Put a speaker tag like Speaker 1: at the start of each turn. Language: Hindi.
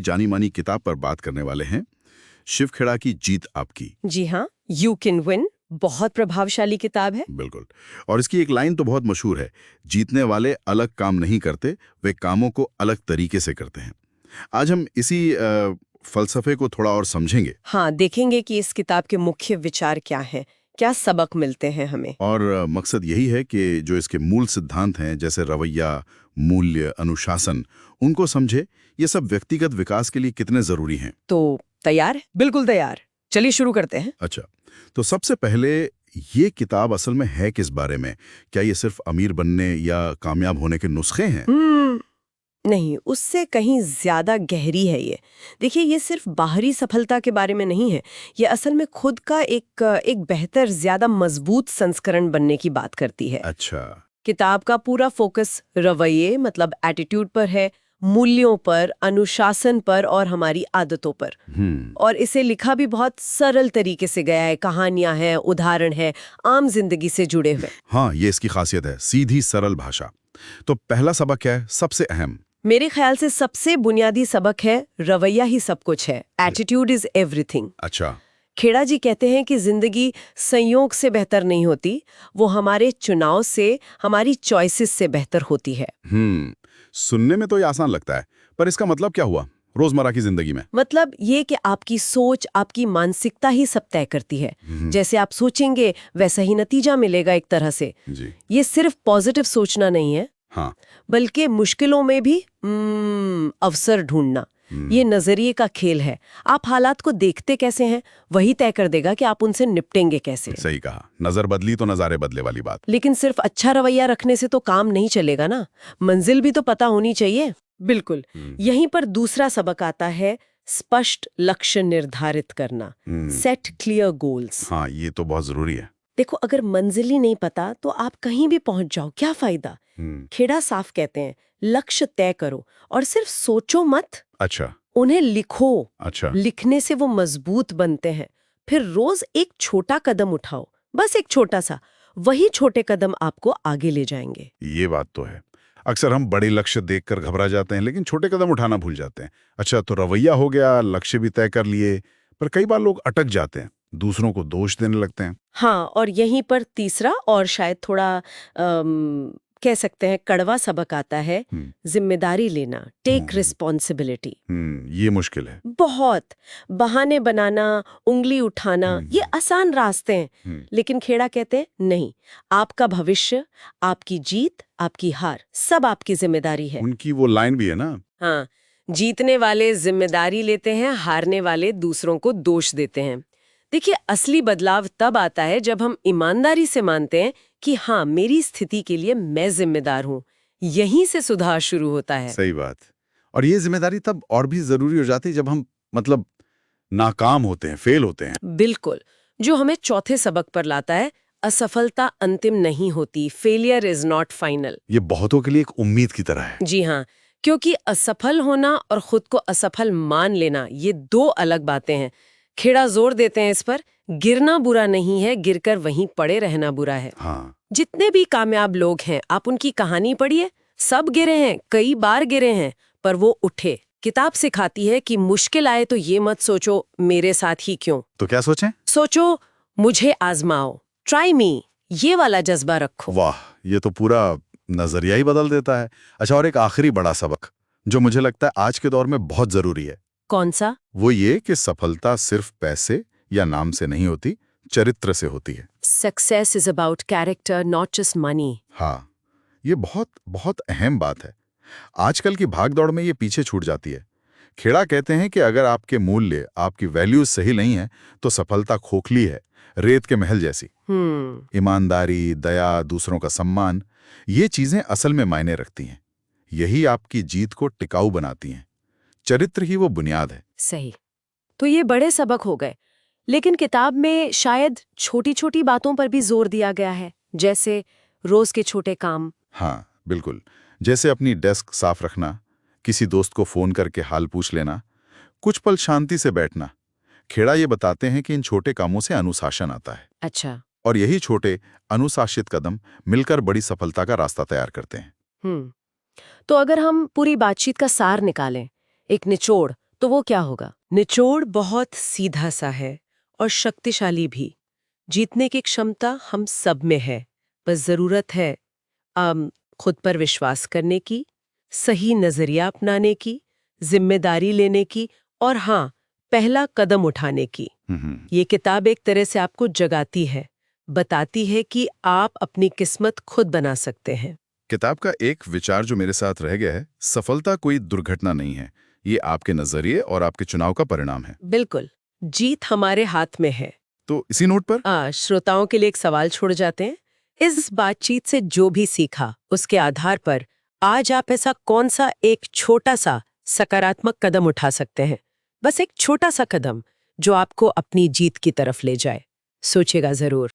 Speaker 1: जानी मानी किताब पर बात करने वाले हैं। शिव खेड़ा की जीत आपकी।
Speaker 2: जी हाँ, यू कैन विन बहुत प्रभावशाली किताब है।
Speaker 1: बिल्कुल। और इसकी एक लाइन तो बहुत मशहूर है, जीतने वाले अलग काम नहीं करते, वे कामों को अलग तरीके से करते हैं। आज हम इसी फलसफे को थोड़ा और समझेंगे।
Speaker 2: हाँ, देखेंगे कि इस किताब के मुख्य विचार क्या हैं, क्या सबक मिलते हैं हमें।
Speaker 1: और मकसद यही है कि जो इसके मूल सिद्धांत हैं, जैसे रवैया, मूल्य, अनुशासन, उनको समझे। ये सब व्यक्तिगत विकास के लिए कितने जरूरी हैं।
Speaker 2: तो तैयार है? बिल्कुल तैयार। चलिए शुरू करते हैं।
Speaker 1: अच्छा, तो सबसे पहले ये किताब असल में है किस बारे में? क्या ये सिर्फ अमीर बनने या कामयाब होने के नुस्खे हैं?
Speaker 2: नहीं, उससे कहीं ज्यादा गहरी है ये। देखिए, ये सिर्फ बाहरी सफलता के बारे में नहीं है। ये असल में खुद का एक बेहतर, ज्यादा मजबूत संस्करण बनने की बात करती है।
Speaker 1: अच्छा।
Speaker 2: किताब का पूरा फोकस रवैये मतलब एटीट्यूड पर है, मूल्यों पर, अनुशासन पर और हमारी आदतों पर। और इसे लिखा भी बहुत सरल तरीके से गया है। कहानियां हैं, उदाहरण है, आम जिंदगी से जुड़े हुए।
Speaker 1: हाँ, ये इसकी खासियत है, सीधी सरल भाषा। तो पहला सबक क्या है, सबसे अहम?
Speaker 2: मेरे ख्याल से सबसे बुनियादी सबक है, रवैया ही सब कुछ है। Attitude is everything.
Speaker 1: अच्छा।
Speaker 2: खेड़ा जी कहते हैं कि जिंदगी संयोग से बेहतर नहीं होती, वो हमारे चुनाव से, हमारी चॉइसेस से बेहतर होती है।
Speaker 1: सुनने में तो ये आसान लगता है, पर इसका मतलब क्या हुआ रोजमर्रा की जिंदगी में?
Speaker 2: मतलब ये कि आपकी सोच, आपकी मानसिकता ही सब तय करती है। जैसे आप सोचेंगे वैसा ही नतीजा मिलेगा एक तरह से।
Speaker 1: जी।
Speaker 2: ये सिर्फ पॉजिटिव सोचना नहीं है,
Speaker 1: हाँ।
Speaker 2: बल्कि मुश्किलों में भी अवसर ढूंढना। ये नजरिए का खेल है। आप हालात को देखते कैसे हैं, वही तय कर देगा कि आप उनसे निपटेंगे कैसे।
Speaker 1: सही कहा, नजर बदली तो नजारे बदले वाली बात।
Speaker 2: लेकिन सिर्फ अच्छा रवैया रखने से तो काम नहीं चलेगा ना, मंजिल भी तो पता होनी चाहिए। बिल्कुल। यहीं पर दूसरा सबक आता है, स्पष्ट लक्ष्य निर्धारित करना। Set clear goals.
Speaker 1: हाँ, ये तो बहुत जरूरी है।
Speaker 2: देखो, अगर मंजिल ही नहीं पता तो आप कहीं भी पहुंच जाओ, क्या फायदा। खेड़ा साफ कहते हैं, लक्ष्य तय करो और सिर्फ सोचो मत।
Speaker 1: अच्छा।
Speaker 2: उन्हें लिखो।
Speaker 1: अच्छा।
Speaker 2: लिखने से वो मजबूत बनते हैं। फिर रोज एक छोटा कदम उठाओ, बस एक छोटा सा। वही छोटे कदम आपको आगे ले जाएंगे।
Speaker 1: ये बात तो है। अक्सर हम बड़े लक्ष्य देखकर घबरा जाते हैं, लेकिन छोटे कदम उठाना भूल जाते हैं। अच्छा, तो रवैया हो गया, लक्ष्य भी तय कर लिए, पर कई बार लोग अटक जाते हैं, दूसरों को दोष देने लगते हैं।
Speaker 2: हाँ, और यहीं पर तीसरा और शायद थोड़ा कह सकते हैं कड़वा सबक आता है, जिम्मेदारी लेना। Take responsibility.
Speaker 1: ये मुश्किल है
Speaker 2: बहुत। बहाने बनाना, उंगली उठाना, ये आसान रास्ते हैं। लेकिन खेड़ा कहते हैं नहीं, आपका भविष्य, आपकी जीत, आपकी हार, सब आपकी जिम्मेदारी है।
Speaker 1: उनकी वो लाइन भी है ना।
Speaker 2: हाँ, जीतने वाले जिम्मेदारी लेते हैं, हारने वाले दूसरों को दोष देते हैं। देखिए, असली बदलाव तब आता है जब हम ईमानदारी से मानते हैं कि हाँ, मेरी स्थिति के लिए मैं जिम्मेदार हूँ। यहीं से सुधार शुरू होता है।
Speaker 1: सही बात। और ये जिम्मेदारी तब और भी जरूरी हो जाती है जब हम नाकाम होते हैं, फेल होते हैं।
Speaker 2: बिल्कुल। जो हमें चौथे सबक पर लाता है, असफलता अंतिम नहीं होती। Failure is not final.
Speaker 1: ये बहुतों के लिए एक उम्मीद की तरह है।
Speaker 2: जी हाँ, क्योंकि असफल होना और खुद को असफल मान लेना, ये दो अलग बातें हैं। खेड़ा जोर देते हैं इस पर, गिरना बुरा नहीं है, गिरकर वहीं पड़े रहना बुरा है।
Speaker 1: हाँ।
Speaker 2: जितने भी कामयाब लोग हैं, आप उनकी कहानी पढ़िए, सब गिरे हैं, कई बार गिरे हैं, पर वो उठे। किताब सिखाती है कि मुश्किल आए तो ये मत सोचो मेरे साथ ही क्यों।
Speaker 1: तो क्या सोचें?
Speaker 2: सोचो मुझे आजमाओ, ट्राई मी, ये वाला जज्बा रखो।
Speaker 1: वाह, ये तो पूरा नजरिया ही बदल देता है। अच्छा, और एक आखिरी बड़ा सबक जो मुझे लगता है आज के दौर में बहुत जरूरी है।
Speaker 2: कौन सा?
Speaker 1: वो ये कि सफलता सिर्फ पैसे या नाम से नहीं होती, चरित्र से होती है।
Speaker 2: Success is about character, not just money.
Speaker 1: हाँ, ये बहुत बहुत अहम बात है। आजकल की भागदौड़ में ये पीछे छूट जाती है। खेड़ा कहते हैं कि अगर आपके मूल्य, आपकी वैल्यूज सही नहीं है, तो सफलता खोखली है, रेत के महल जैसी। ईमानदारी, दया, दूसरों का सम्मान, ये चीजें असल में मायने रखती हैं। यही आपकी जीत को टिकाऊ बनाती हैं। चरित्र ही वो बुनियाद है।
Speaker 2: सही। तो ये बड़े सबक हो गए, लेकिन किताब में शायद छोटी छोटी बातों पर भी जोर दिया गया है, जैसे रोज के छोटे काम।
Speaker 1: हाँ, बिल्कुल। जैसे अपनी डेस्क साफ रखना, किसी दोस्त को फोन करके हाल पूछ लेना, कुछ पल शांति से बैठना। खेड़ा ये बताते हैं कि इन छोटे कामों से अनुशासन आता है।
Speaker 2: अच्छा।
Speaker 1: और यही छोटे अनुशासित कदम मिलकर बड़ी सफलता का रास्ता तैयार करते हैं।
Speaker 2: तो अगर हम पूरी बातचीत का सार निकालें, एक निचोड़, तो वो क्या होगा? निचोड़ बहुत सीधा सा है और शक्तिशाली भी। जीतने की क्षमता हम सब में है, बस जरूरत है खुद पर विश्वास करने की, सही नजरिया अपनाने की, जिम्मेदारी लेने की और हाँ, पहला कदम उठाने की। ये किताब एक तरह से आपको जगाती है, बताती है कि आप अपनी किस्मत खुद बना सकते हैं।
Speaker 1: किताब का एक विचार जो मेरे साथ रह गया है, सफलता कोई दुर्घटना नहीं है, ये आपके नजरिए और आपके चुनाव का परिणाम है।
Speaker 2: बिल्कुल, जीत हमारे हाथ में है।
Speaker 1: तो इसी नोट पर
Speaker 2: श्रोताओं के लिए एक सवाल छोड़ जाते हैं। इस बातचीत से जो भी सीखा, उसके आधार पर आज आप ऐसा कौन सा एक छोटा सा सकारात्मक कदम उठा सकते हैं? बस एक छोटा सा कदम जो आपको अपनी जीत की तरफ ले जाए। सोचिएगा जरूर।